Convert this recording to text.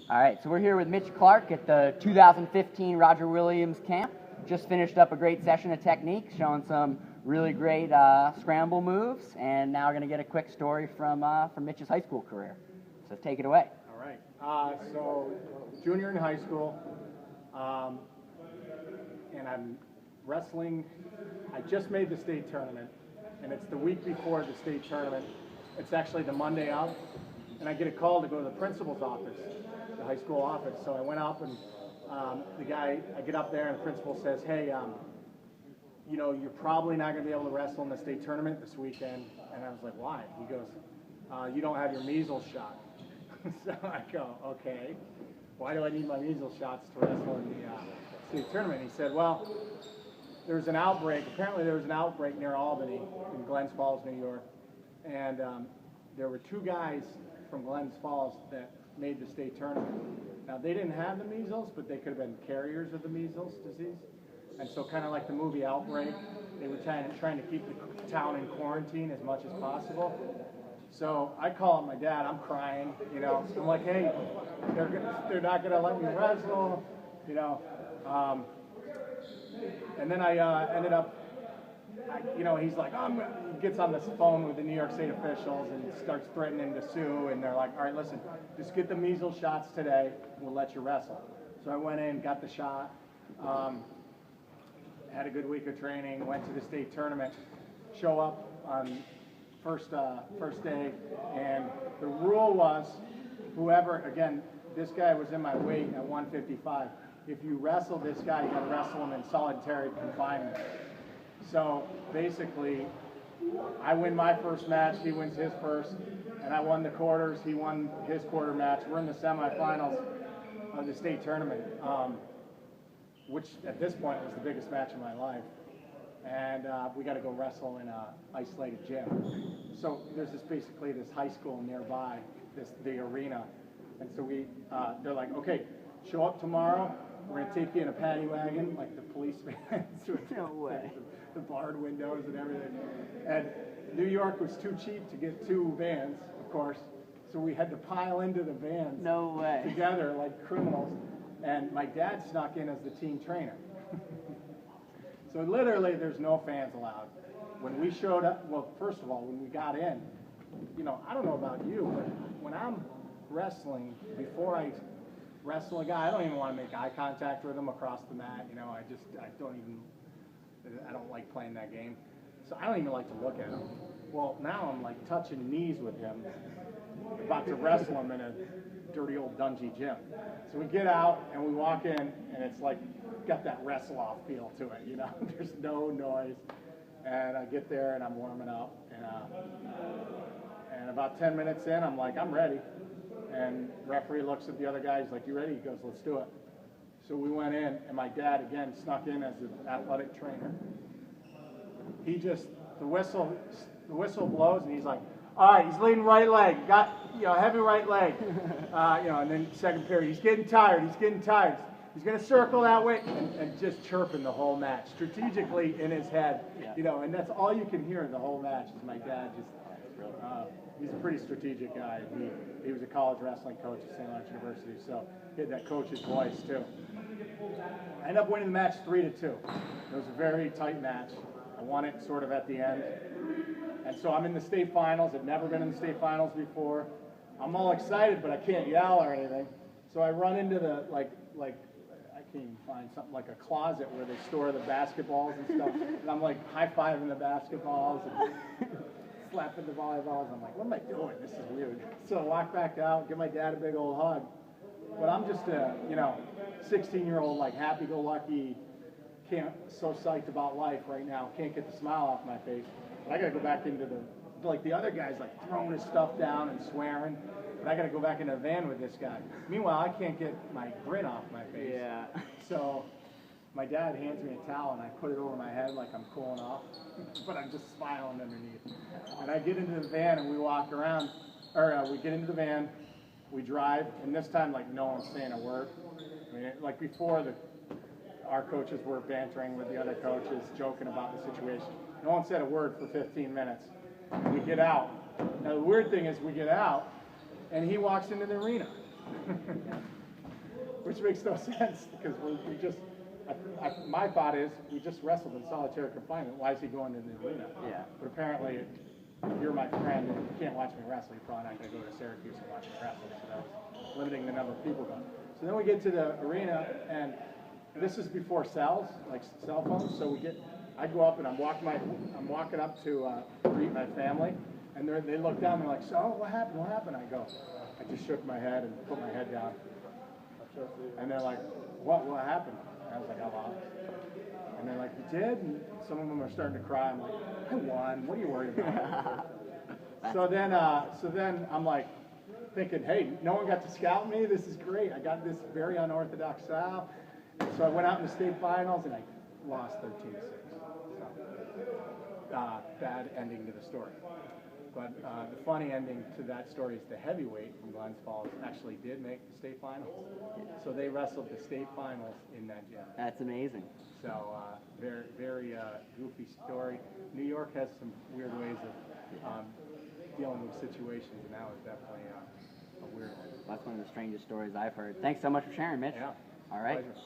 All right, so we're here with Mitch Clark at the 2015 Roger Williams camp. Just finished up a great session of technique, showing some really great scramble moves, and now we're going to get a quick story from Mitch's high school career. So take it away. All right. So junior in high school, and I'm wrestling. I just made the state tournament, and it's the week before the state tournament. It's actually the Monday of, and I get a call to go to the principal's office, the high school office. So I went up, and I get up there, and the principal says, "Hey, you know, you're probably not going to be able to wrestle in the state tournament this weekend." And I was like, "Why?" He goes, "You don't have your measles shot." So I go, "Okay, why do I need my measles shots to wrestle in the state tournament?" He said, "Well, there's an outbreak. Apparently there was an outbreak near Albany in Glens Falls, New York. And there were two guys from Glens Falls that made the state tournament. Now, they didn't have the measles, but they could have been carriers of the measles disease. And so kind of like the movie Outbreak, they were trying to keep the town in quarantine as much as possible. So I call up my dad. I'm crying, you know. I'm like, "Hey, they're not going to let me wrestle, you know." And then I ended up, you know, he's like, he gets on this phone with the New York State officials and starts threatening to sue. And they're like, "All right, listen, just get the measles shots today. We'll let you wrestle." So I went in, got the shot, had a good week of training, went to the state tournament, show up on first day, and the rule was whoever, again, this guy was in my weight at 155. If you wrestle this guy, you got to wrestle him in solitary confinement. So basically, I win my first match, he wins his first, and I won the quarters, he won his quarter match. We're in the semifinals of the state tournament, which at this point was the biggest match of my life. And we got to go wrestle in a isolated gym. So there's basically this high school nearby, the arena. And so they're like, "Okay, show up tomorrow. We're going to take you in a paddy wagon, like the police vans." No way. The barred windows and everything. And New York was too cheap to get two vans, of course. So we had to pile into the vans. No way. Together like criminals. And my dad snuck in as the team trainer. So literally there's no fans allowed. When we showed up, well, first of all, when we got in, you know, I don't know about you, but when I'm wrestling, before I wrestle a guy, I don't even want to make eye contact with him across the mat. You know, I don't like playing that game. So I don't even like to look at him. Well, now I'm like touching knees with him, about to wrestle him in a dirty old dungy gym. So we get out and we walk in, and it's like got that wrestle off feel to it, you know. There's no noise. And I get there and I'm warming up, and about 10 minutes in, I'm like, "I'm ready." And referee looks at the other guy. He's like, "You ready?" He goes, "Let's do it." So we went in, and my dad again snuck in as an athletic trainer. The whistle blows, and he's like, "All right, he's leading right leg. Got, you know, heavy right leg." You know, and then second period, he's getting tired. He's going to circle that way, and just chirping the whole match, strategically in his head. Yeah. You know, and that's all you can hear in the whole match is my dad just. He's a pretty strategic guy. He was a college wrestling coach at St. Lawrence University, so he had that coach's voice too. I ended up winning the match 3-2. It was a very tight match. I won it sort of at the end. And so I'm in the state finals. I've never been in the state finals before. I'm all excited, but I can't yell or anything. So I run into the, like I can't even find something like a closet where they store the basketballs and stuff. And I'm like high-fiving the basketballs and slapping the volleyballs. I'm like, "What am I doing? This is weird." So I walk back out, give my dad a big old hug. But I'm just a, you know, 16-year-old, like happy-go-lucky, so psyched about life right now. Can't get the smile off my face. But I got to go back into the other guy's like throwing his stuff down and swearing. But I got to go back in the van with this guy. Meanwhile, I can't get my grin off my face. Yeah. So my dad hands me a towel, and I put it over my head like I'm cooling off, but I'm just smiling underneath. And I get into the van, and we walk around, we get into the van, we drive, and this time, like, no one's saying a word. I mean, like before, our coaches were bantering with the other coaches, joking about the situation. No one said a word for 15 minutes. We get out. Now, the weird thing is we get out, and he walks into the arena. Which makes no sense because we just, my thought is we just wrestled in solitary confinement. Why is he going in the arena? Yeah. But apparently, if you're my friend and you can't watch me wrestle, you're probably not going to go to Syracuse and watch me wrestle. So that was limiting the number of people going. So then we get to the arena, and this is before cells, like cell phones. So I go up and I'm walking up to greet my family, and they look down. They're like, "So what happened? What happened?" I go, I just shook my head and put my head down. And they're like, what happened? And I was like, I lost. And they're like, you did? And some of them are starting to cry. I'm like, I won. What are you worried about? So then I'm like thinking, hey, no one got to scout me. This is great. I got this very unorthodox style. So I went out in the state finals and I lost 13-6. So, bad ending to the story. But the funny ending to that story is the heavyweight from Glens Falls actually did make the state finals. So they wrestled the state finals in that gym. That's amazing. So very, very goofy story. New York has some weird ways of dealing with situations, and that was definitely a weird one. That's one of the strangest stories I've heard. Thanks so much for sharing, Mitch. Yeah. All right. Pleasure.